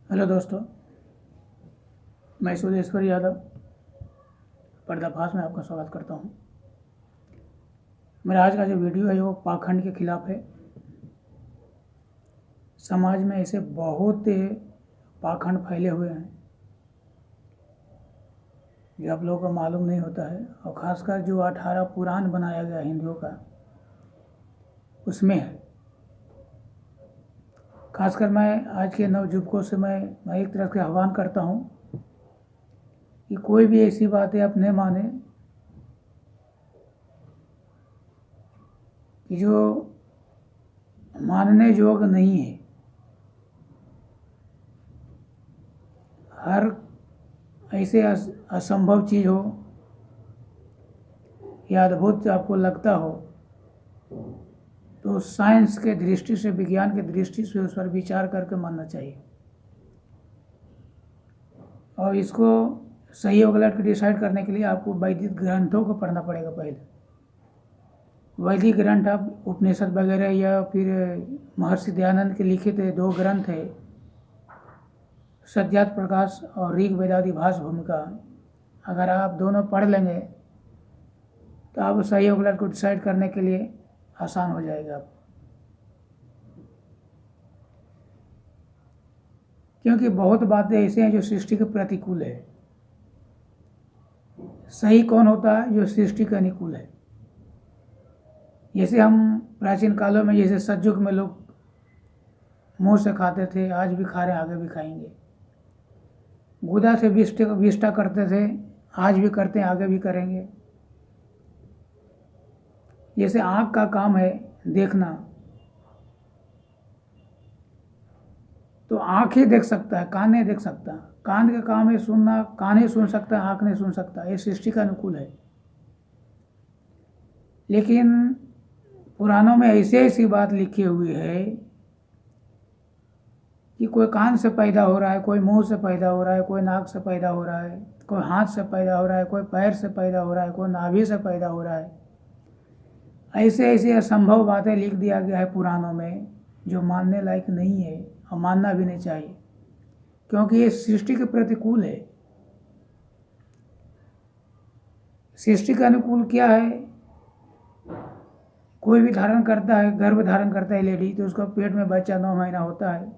Hello दोस्तों, मैं सुदेश्वर यादव पर्दाफाश में आपका स्वागत करता हूं। मेरा आज का जो वीडियो है वो पाखंड के खिलाफ है। समाज में ऐसे बहुत पाखंड फैले हुए हैं जो आप लोगों को मालूम नहीं होता है, और ख़ासकर जो 18 पुराण बनाया गया हिंदुओं का उसमें है। खासकर मैं आज के नवयुवकों से मैं एक तरह से आह्वान करता हूं कि कोई भी ऐसी बातें आप न माने कि जो मानने योग्य नहीं है। हर ऐसे असंभव चीज़ हो या अद्भुत आपको लगता हो तो साइंस के दृष्टि से, विज्ञान के दृष्टि से उस पर विचार करके मानना चाहिए, और इसको सही और गलत को डिसाइड करने के लिए आपको वैदिक ग्रंथों को पढ़ना पड़ेगा। पहले वैदिक ग्रंथ, आप उपनिषद वगैरह या फिर महर्षि दयानंद के लिखित 2 ग्रंथ है, सत्यार्थ प्रकाश और ऋग वेदादि भाष भूमिका। अगर आप दोनों पढ़ लेंगे तो आप सही और गलत को डिसाइड करने के लिए आसान हो जाएगा आप। क्योंकि बहुत बातें ऐसे हैं जो सृष्टि के प्रतिकूल है। सही कौन होता है? जो सृष्टि के अनुकूल है। जैसे हम प्राचीन कालों में, जैसे सतयुग में लोग मुंह से खाते थे, आज भी खा रहे हैं, आगे भी खाएंगे। गुदा से विष्टा करते थे, आज भी करते हैं, आगे भी करेंगे। जैसे आँख का काम है देखना, तो आँख ही देख सकता है, कान नहीं देख सकता। कान का काम है सुनना, कान ही सुन सकता है, आँख नहीं सुन सकता। ये सृष्टि का अनुकूल है। लेकिन पुराणों में ऐसी बात लिखी हुई है कि कोई कान से पैदा हो रहा है, कोई मुंह से पैदा हो रहा है, कोई नाक से पैदा हो रहा है, कोई हाथ से पैदा हो रहा है, कोई पैर से पैदा हो रहा है, कोई नाभि से पैदा हो रहा है। ऐसे असंभव बातें लिख दिया गया है पुराणों में, जो मानने लायक नहीं है और मानना भी नहीं चाहिए, क्योंकि ये सृष्टि के प्रतिकूल है। सृष्टि के अनुकूल क्या है? कोई भी धारण करता है, गर्भ धारण करता है लेडी, तो उसका पेट में बच्चा 9 महीना होता है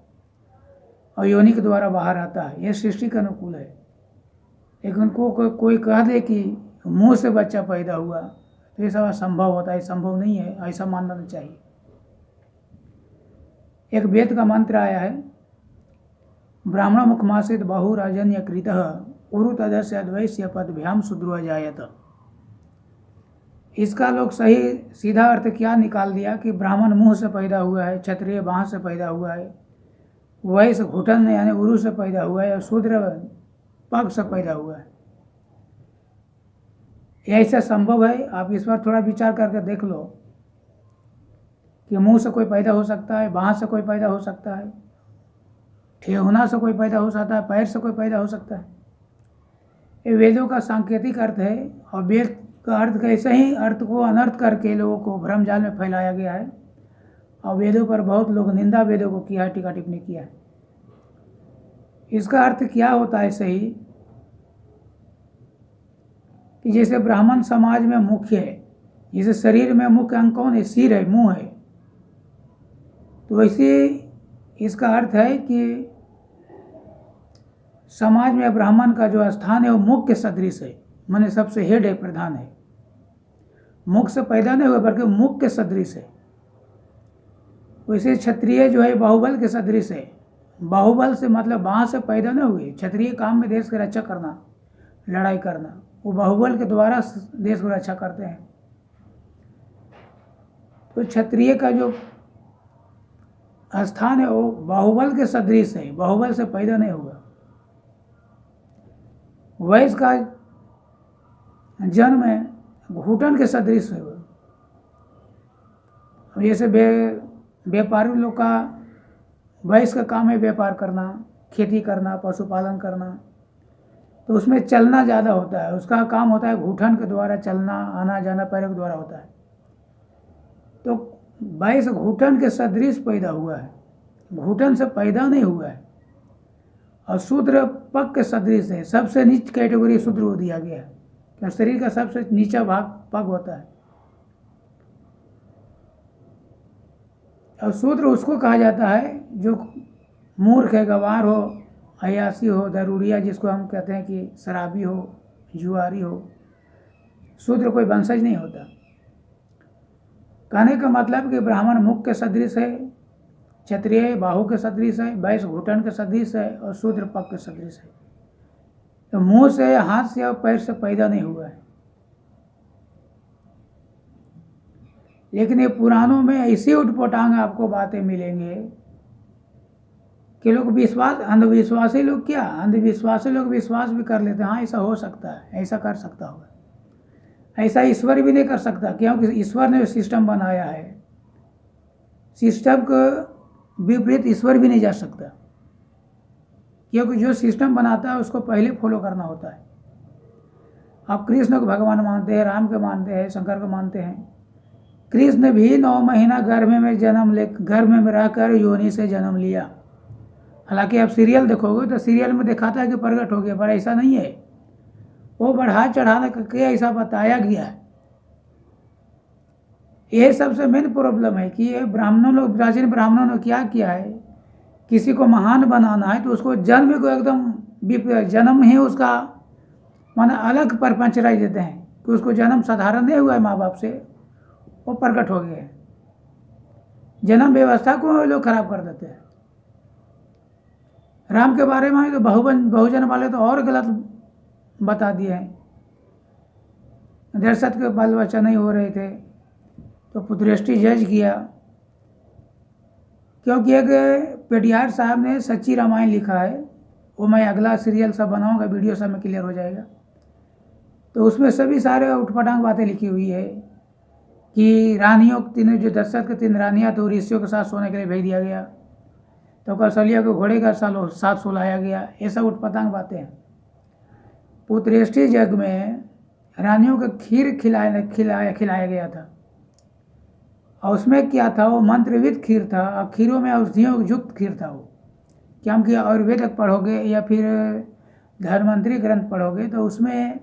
और योनि के द्वारा बाहर आता है। यह सृष्टि के अनुकूल है। लेकिन कोई कह दे कि मुंह से बच्चा पैदा हुआ, तो ये सब असंभव होता है। संभव नहीं है, ऐसा मानना नहीं चाहिए। एक वेद का मंत्र आया है, ब्राह्मण मुखमासित बहुराजन्य कृतः उरु तदस्य अद्वैस्य पदभ्याम शूद्रो जायत। इसका लोग सही सीधा अर्थ क्या निकाल दिया कि ब्राह्मण मुंह से पैदा हुआ है, क्षत्रिय बाँह से पैदा हुआ है, वैश्य घुटन यानी उरु से पैदा हुआ है, और शूद्र पग से पैदा हुआ है। ऐसा संभव है? आप इस पर थोड़ा विचार करके देख लो कि मुंह से कोई पैदा हो सकता है, बाँह से कोई पैदा हो सकता है, ठेहुना से कोई पैदा हो सकता है, पैर से कोई पैदा हो सकता है। ये वेदों का सांकेतिक अर्थ है, और वेद का अर्थ कैसे ही अर्थ को अनर्थ करके लोगों को भ्रम जाल में फैलाया गया है, और वेदों पर बहुत लोग निंदा वेदों को किया है, टीका टिप्पणी किया है। इसका अर्थ क्या होता है सही कि जैसे ब्राह्मण समाज में मुख्य है, जैसे शरीर में मुख्य अंग कौन है? सिर है, मुंह है। तो वैसे इसका अर्थ है कि समाज में ब्राह्मण का जो स्थान है वो मुख के सदृश है, माने सबसे हेड है, प्रधान है। मुख से पैदा नहीं हुआ बल्कि मुख के सदृश है। वैसे क्षत्रिय जो है बाहुबल के सदृश है। बाहुबल से मतलब बाँह से पैदा नहीं हुए। क्षत्रिय काम में देश की रक्षा करना, लड़ाई करना, वो बाहुबल के द्वारा देश को रक्षा करते हैं। तो क्षत्रिय का जो स्थान है वो बाहुबल के सदृश है, बाहुबल से पैदा नहीं हुआ। वैश्य का जन्म है घुटन के सदृश है। जैसे व्यापारी लोग का, वैश्य का काम है व्यापार करना, खेती करना, पशुपालन करना, तो उसमें चलना ज़्यादा होता है। उसका काम होता है घुटन के द्वारा चलना, आना जाना पैरों के द्वारा होता है। तो वैश्य घुटन के सदृश पैदा हुआ है, घुटन से पैदा नहीं हुआ है। और शूद्र पग के सदृश है, सबसे नीच कैटेगरी शूद्र को दिया गया है, क्या शरीर का सबसे नीचा भाग पग होता है। और शूद्र उसको कहा जाता है जो मूर्ख है, गंवार हो, अयासी हो, दारूड़िया जिसको हम कहते हैं कि शराबी हो, जुआरी हो। शूद्र कोई वंशज नहीं होता। कहने का मतलब कि ब्राह्मण मुख के सदृश है, क्षत्रिय बाहु के सदृश है, वैश्य घुटन के सदृश है और शूद्र पग के सदृश है। तो मुंह से, हाथ से और पैर से पैदा नहीं हुआ है। लेकिन ये पुराणों में ऐसी उटपटांग आपको बातें मिलेंगे कि लोग विश्वास, अंधविश्वासी लोग क्या, अंधविश्वासी लोग विश्वास भी कर लेते हैं, हाँ ऐसा हो सकता है, ऐसा कर सकता होगा। ऐसा ईश्वर भी नहीं कर सकता, क्योंकि ईश्वर ने सिस्टम बनाया है। सिस्टम को विपरीत ईश्वर भी नहीं जा सकता, क्योंकि जो सिस्टम बनाता है उसको पहले फॉलो करना होता है। आप कृष्ण को भगवान मानते हैं, राम को मानते हैं, शंकर को मानते हैं। कृष्ण भी 9 महीना गर्भ में रहकर योनि से जन्म लिया। हालांकि आप सीरियल देखोगे तो सीरियल में दिखाता है कि प्रकट हो गया, पर ऐसा नहीं है। वो बढ़ा चढ़ाने करके ऐसा बताया गया है। ये सबसे मेन प्रॉब्लम है कि ये ब्राह्मणों लोग, प्राचीन ब्राह्मणों ने क्या किया है, किसी को महान बनाना है तो उसको जन्म को एकदम जन्म ही उसका माना अलग प्रपंच रख देते हैं कि उसको जन्म साधारण नहीं हुआ है माँ बाप से, वो प्रकट हो गए। जन्म व्यवस्था को लोग खराब कर देते हैं। राम के बारे में तो बहुजन वाले तो और गलत बता दिए हैं। दशरथ के बाल बच्चा नहीं हो रहे थे तो पुत्रेष्टि जज किया, क्योंकि एक पेडियार साहब ने सच्ची रामायण लिखा है, वो मैं अगला सीरियल सब बनाऊंगा, वीडियो सब में क्लियर हो जाएगा। तो उसमें सभी सारे उठपटांग बातें लिखी हुई है कि रानियों तीनों, जो दशरथ के 3 रानियाँ तो ऋषियों के साथ सोने के लिए भेज दिया गया, तो कौशल्या को घोड़े का साथ सुलाया गया। ये सब उठपटांग बातें हैं। पुत्रेष्टि यज्ञ में रानियों को खीर खिलाया गया था, और उसमें क्या था, वो मंत्रविद खीर था, और खीरों में औषधियों युक्त खीर था वो। क्या हम किया, आयुर्वेद पढ़ोगे या फिर धर्मांतरी ग्रंथ पढ़ोगे तो उसमें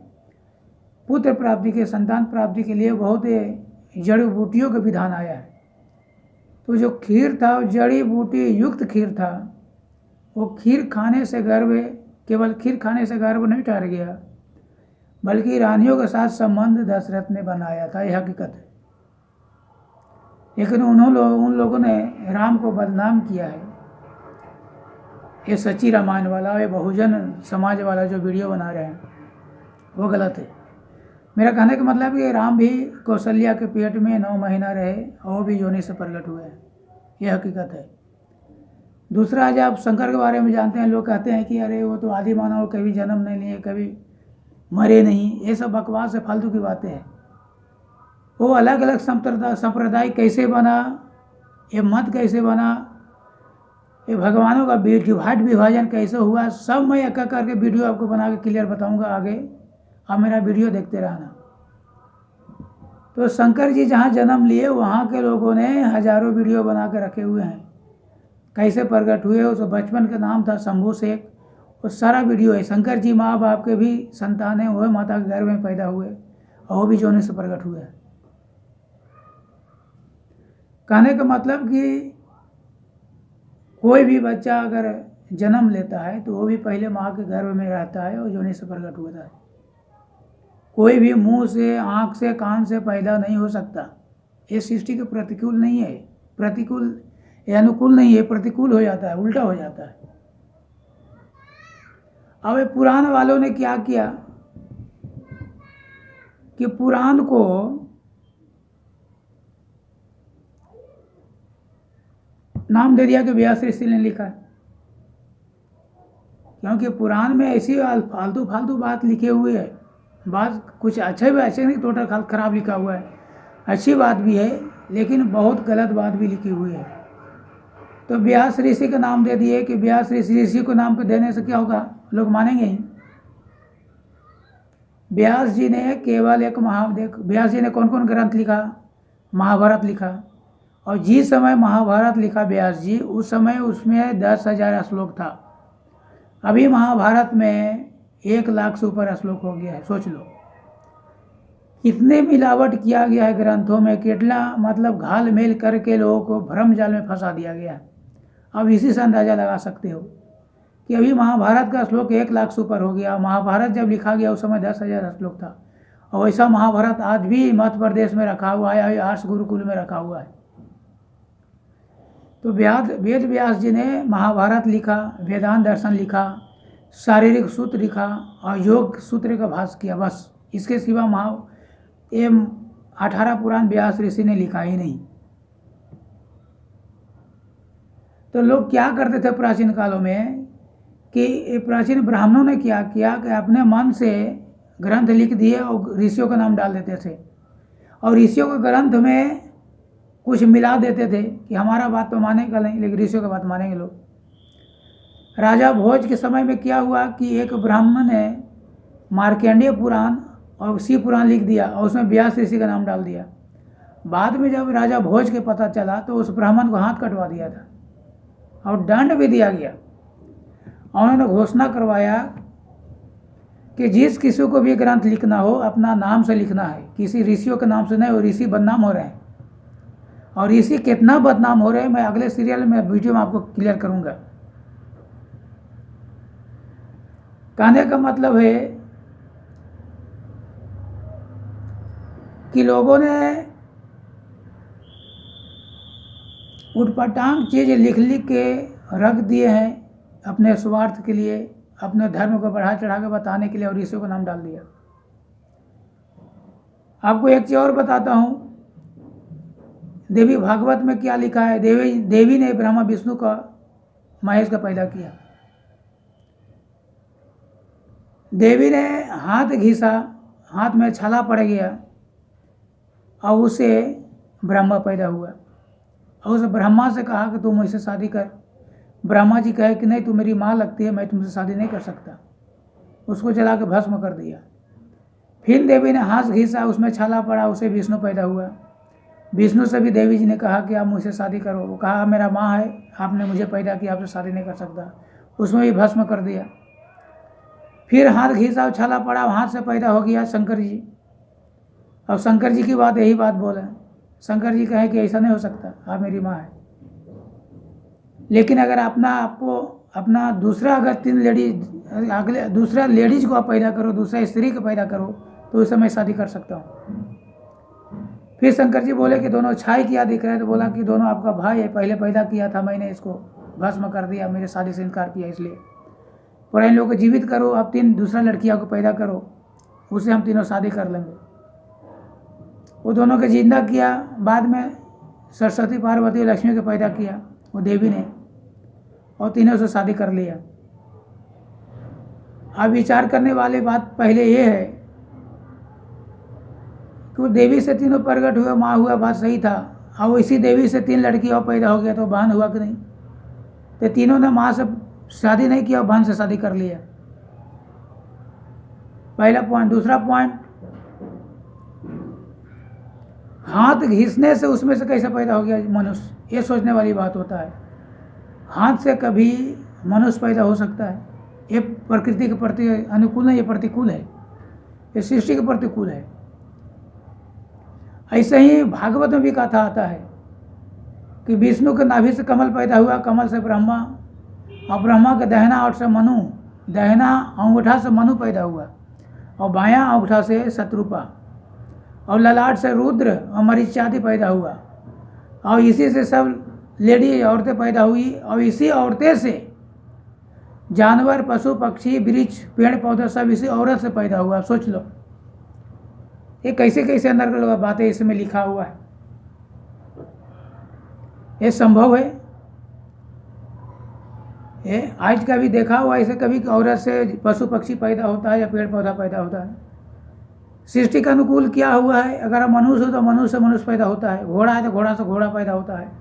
पुत्र प्राप्ति के, संतान प्राप्ति के लिए बहुत जड़ी बूटियों का विधान आया है। तो जो खीर था वो जड़ी बूटी युक्त खीर था। वो खीर खाने से गर्भ, केवल खीर खाने से गर्भ नहीं ठहर गया, बल्कि रानियों के साथ संबंध दशरथ ने बनाया था, यह हकीकत है। लेकिन उन लोगों ने राम को बदनाम किया है। ये सच्ची रामायण वाला, ये बहुजन समाज वाला जो वीडियो बना रहे हैं वो गलत है। मेरा कहने का मतलब कि राम भी कौशल्या के पेट में 9 महीना रहे और वो भी योनि से प्रकट हुए हैं, यह हकीकत है। दूसरा, आज आप शंकर के बारे में जानते हैं, लोग कहते हैं कि अरे वो तो आदि मानव, कभी जन्म नहीं लिए, कभी मरे नहीं। ये सब बकवास है, फालतू की बातें हैं। वो अलग अलग संप्रदाय कैसे बना, ये मत कैसे बना, ये भगवानों का विभाजन कैसे हुआ, सब मैं एक करके वीडियो आपको बना के क्लियर बताऊंगा आगे। आप मेरा वीडियो देखते रहना। तो शंकर जी जहाँ जन्म लिए वहाँ के लोगों ने हजारों वीडियो बना के रखे हुए हैं, कैसे प्रकट हुए। उस बचपन का नाम था शंभू शेख, वो सारा वीडियो है। शंकर जी माँ बाप के भी संतान हैं, वो माता के गर्भ में पैदा हुए और वो भी योनि से प्रकट हुए। कहने का मतलब कि कोई भी बच्चा अगर जन्म लेता है तो वो भी पहले माँ के गर्भ में रहता है और योनि से प्रकट होता है। कोई भी मुंह से, आँख से, कान से पैदा नहीं हो सकता। ये सृष्टि के प्रतिकूल नहीं है, प्रतिकूल या अनुकूल नहीं है, प्रतिकूल हो जाता है, उल्टा हो जाता है। अब पुराण वालों ने क्या किया कि पुराण को नाम दे दिया कि व्यास ऋषि ने लिखा है, क्योंकि पुराण में ऐसी फालतू बात लिखे हुए है। बात कुछ अच्छे भी, ऐसे नहीं टोटल खराब लिखा हुआ है, अच्छी बात भी है, लेकिन बहुत गलत बात भी लिखी हुई है। तो व्यास ऋषि का नाम दे दिए कि व्यास ऋषि को नाम को देने से क्या होगा, लोग मानेंगे ही। व्यास जी ने केवल व्यास जी ने कौन कौन ग्रंथ लिखा, महाभारत लिखा, और जिस समय महाभारत लिखा व्यास जी, उस समय उसमें 10,000 श्लोक था। अभी महाभारत में 1 लाख से ऊपर श्लोक हो गया है। सोच लो कितने मिलावट किया गया है ग्रंथों में, कितना मतलब घाल मेल करके लोगों को भ्रम जाल में फंसा दिया गया है। अब इसी से अंदाज़ा लगा सकते हो कि अभी महाभारत का श्लोक 1 लाख से ऊपर हो गया। महाभारत जब लिखा गया उस समय 10,000 श्लोक था, और वैसा महाभारत आज भी मध्य प्रदेश में रखा हुआ है, आर्ष गुरुकुल में रखा हुआ है। तो वेद व्यास जी ने महाभारत लिखा, वेदांत दर्शन लिखा, शारीरिक सूत्र लिखा और योग सूत्र का भाष्य किया, बस। इसके सिवा 18 पुराण व्यास ऋषि ने लिखा ही नहीं। तो लोग क्या करते थे प्राचीन कालों में कि प्राचीन ब्राह्मणों ने क्या किया कि अपने मन से ग्रंथ लिख दिए और ऋषियों का नाम डाल देते थे, और ऋषियों के ग्रंथ में कुछ मिला देते थे कि हमारा बात तो मानेगा नहीं, लेकिन ऋषियों का बात मानेंगे लोग। राजा भोज के समय में क्या हुआ कि एक ब्राह्मण ने मार्कंडेय पुराण और शिव पुराण लिख दिया और उसमें व्यास ऋषि का नाम डाल दिया। बाद में जब राजा भोज के पता चला तो उस ब्राह्मण को हाथ कटवा दिया था और दंड भी दिया गया। उन्होंने घोषणा करवाया कि जिस किसी को भी ग्रंथ लिखना हो अपना नाम से लिखना है, किसी ऋषियों के नाम से नहीं। और ऋषि बदनाम हो रहे हैं, और ऋषि कितना बदनाम हो रहे हैं मैं अगले सीरियल में वीडियो में आपको क्लियर करूंगा। कहने का मतलब है कि लोगों ने उटपटांग चीज लिख लिख के रख दिए हैं अपने स्वार्थ के लिए, अपने धर्म को बढ़ा चढ़ा के बताने के लिए, और ऋषियों का नाम डाल दिया। आपको एक चीज और बताता हूँ, देवी भागवत में क्या लिखा है। देवी ने ब्रह्मा विष्णु का महेश का पैदा किया। देवी ने हाथ घिसा, हाथ में छाला पड़ गया और उसे ब्रह्मा पैदा हुआ, और उस ब्रह्मा से कहा कि तू मुझसे शादी कर। ब्रह्मा जी कहे कि नहीं, तू मेरी माँ लगती है, मैं तुमसे शादी नहीं कर सकता। उसको जला के भस्म कर दिया। फिर देवी ने हाथ घिसा, उसमें छाला पड़ा, उसे विष्णु पैदा हुआ। विष्णु से भी देवी जी ने कहा कि आप मुझसे शादी करो। वो कहा मेरा माँ है, आपने मुझे पैदा किया, आपसे शादी नहीं कर सकता। उसमें भी भस्म कर दिया। फिर हाथ घिसा और छाला पड़ा, हाथ से पैदा हो गया शंकर जी। अब शंकर जी की बात यही बात बोले, शंकर जी कहे कि ऐसा नहीं हो सकता, आप मेरी माँ है। लेकिन अगर अपना दूसरा अगर 3 लेडीज अगले दूसरा लेडीज को आप पैदा करो, दूसरा स्त्री को पैदा करो, तो उस समय शादी कर सकता हूँ। फिर शंकर जी बोले कि दोनों छाई किया दिख रहा है, तो बोला कि दोनों आपका भाई है, पहले पैदा किया था मैंने, इसको भस्म कर दिया, मेरे शादी से इनकार किया, इसलिए पर इन लोगों को जीवित करो, अब 3 दूसरा लड़कियों को पैदा करो, उससे हम तीनों शादी कर लेंगे। वो दोनों को जिंदा किया। बाद में सरस्वती पार्वती और लक्ष्मी को पैदा किया वो देवी ने, और तीनों से शादी कर लिया। अब विचार करने वाली बात पहले ये है कि वो देवी से तीनों प्रकट हुए, माँ हुआ, बात सही था। अब इसी देवी से 3 लड़की और पैदा हो गया, तो बहन हुआ कि नहीं? तो तीनों ने माँ से शादी नहीं किया और बहन से शादी कर लिया। पहला पॉइंट। दूसरा पॉइंट, हाथ घिसने से उसमें से कैसे पैदा हो गया मनुष्य, ये सोचने वाली बात होता है। हाथ से कभी मनुष्य पैदा हो सकता है? ये प्रकृति के प्रति अनुकूल नहीं, ये प्रतिकूल है, ये सृष्टि के प्रतिकूल है। ऐसे ही भागवत में भी कथा आता है कि विष्णु के नाभि से कमल पैदा हुआ, कमल से ब्रह्मा, और ब्रह्मा के दाहिना ओर से मनु, दाहिना अंगूठा से मनु पैदा हुआ, और बायां अंगूठा से शत्रुपा, और ललाट से रुद्र और मरीचादि पैदा हुआ, और इसी से सब लेडी औरतें पैदा हुई, और इसी औरतें से जानवर, पशु, पक्षी, वृक्ष, पेड़ पौधे सब इसी औरत से पैदा हुआ। सोच लो ये कैसे कैसे अंदर का बातें इसमें लिखा हुआ है। ये संभव है? ये आज का भी देखा हुआ ऐसे कभी औरत से पशु पक्षी पैदा होता है या पेड़ पौधा पैदा होता है? सृष्टि का अनुकूल क्या हुआ है? अगर मनुष्य हो तो मनुष्य से मनुष्य पैदा होता है, घोड़ा है तो घोड़ा से घोड़ा पैदा होता है,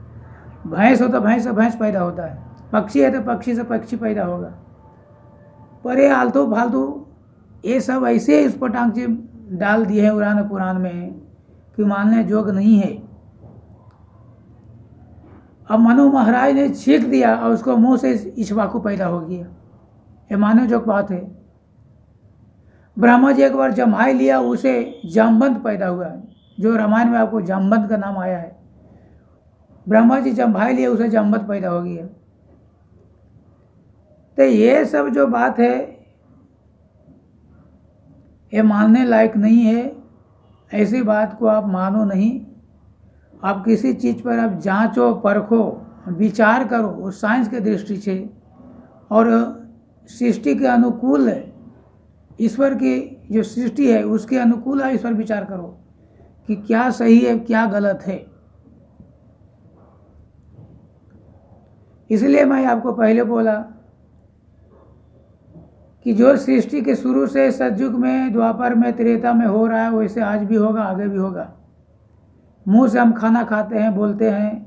भैंस हो तो भैंस से भैंस पैदा होता है, पक्षी है तो पक्षी से पक्षी पैदा होगा। पर ये आलतू फालतू ये सब ऐसे इस पटांग से डाल दिए हैं उड़ान पुराण में कि मानने जोग नहीं है। अब मनु महाराज ने छींक दिया और उसको मुंह से इक्ष्वाकु पैदा हो गया। ये मानो जो बात है। ब्रह्मा जी एक बार जम्हाई लिया, उसे जामवंत पैदा हुआ, जो रामायण में आपको जामवंत का नाम आया है। ब्रह्मा जी जम्हाई लिए, उसे जामवंत पैदा हो गया। तो ये सब जो बात है ये मानने लायक नहीं है। ऐसी बात को आप मानो नहीं। आप किसी चीज़ पर आप जांचो, परखो, विचार करो उस साइंस के दृष्टि से, और सृष्टि के अनुकूल ईश्वर की जो सृष्टि है उसके अनुकूल आप इस पर विचार करो कि क्या सही है क्या गलत है। इसलिए मैं आपको पहले बोला कि जो सृष्टि के शुरू से सतयुग में, द्वापर में, त्रेता में हो रहा है, वैसे आज भी होगा, आगे भी होगा। मुंह से हम खाना खाते हैं, बोलते हैं,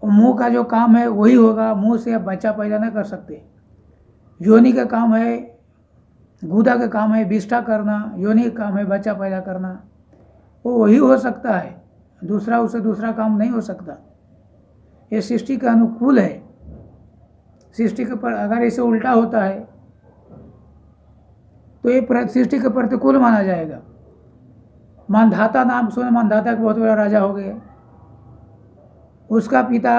मुंह का जो काम है वही होगा। मुंह से आप बच्चा पैदा नहीं कर सकते। योनि का काम है, गुदा का काम है विष्ठा करना, योनि का काम है बच्चा पैदा करना। वो वही हो सकता है, दूसरा उससे दूसरा काम नहीं हो सकता। ये सृष्टि के अनुकूल है। सृष्टि के पर अगर इसे उल्टा होता है तो ये सृष्टि के प्रतिकूल माना जाएगा। मानधाता नाम सुने, मानधाता एक बहुत बड़ा राजा हो गया। उसका पिता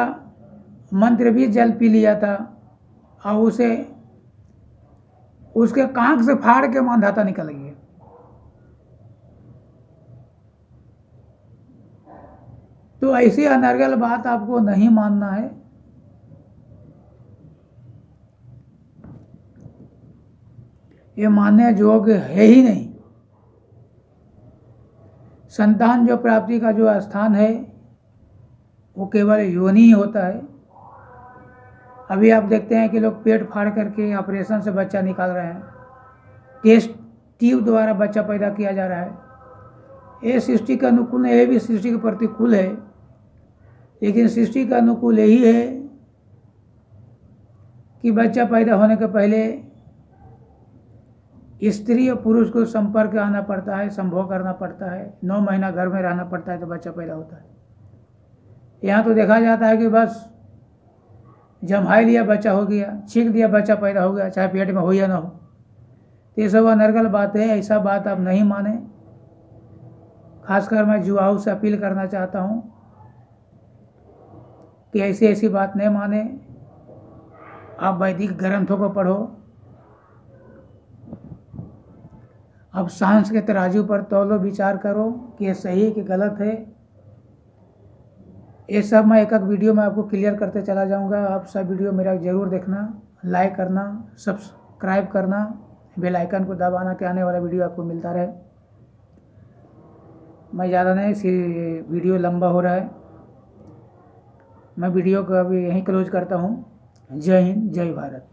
मंत्र भी जल पी लिया था और उसे उसके कांख से फाड़ के मानधाता निकल गया। तो ऐसी अनर्गल बात आपको नहीं मानना है। ये मानने योग्य है ही नहीं। संतान जो प्राप्ति का जो स्थान है वो केवल योनि ही होता है। अभी आप देखते हैं कि लोग पेट फाड़ करके ऑपरेशन से बच्चा निकाल रहे हैं, टेस्ट ट्यूब द्वारा बच्चा पैदा किया जा रहा है। ये सृष्टि के अनुकूल है, ये भी सृष्टि के प्रतिकूल है। लेकिन सृष्टि का अनुकूल यही है कि बच्चा पैदा होने के पहले स्त्री और पुरुष को संपर्क आना पड़ता है, संभोग करना पड़ता है, 9 महीना घर में रहना पड़ता है तो बच्चा पैदा होता है। यहाँ तो देखा जाता है कि बस जम्हाई लिया बच्चा हो गया, छींक दिया बच्चा पैदा हो गया, चाहे पेट में हो या ना हो। तो ये सब अनर्गल बात है। ऐसा बात आप नहीं माने। खासकर मैं जुआओं से अपील करना चाहता हूँ कि ऐसी बात नहीं माने। आप वैदिक ग्रंथों को पढ़ो, अब साइंस के तराजू पर तौलो, विचार करो कि ये सही है कि गलत है। ये सब मैं एक एक वीडियो में आपको क्लियर करते चला जाऊंगा। आप सब वीडियो मेरा ज़रूर देखना, लाइक करना, सब्सक्राइब करना, बेल आइकन को दबाना कि आने वाला वीडियो आपको मिलता रहे। मैं ज़्यादा नहीं, वीडियो लंबा हो रहा है। मैं वीडियो को अभी यहीं क्लोज करता हूँ। जय हिंद, जय भारत।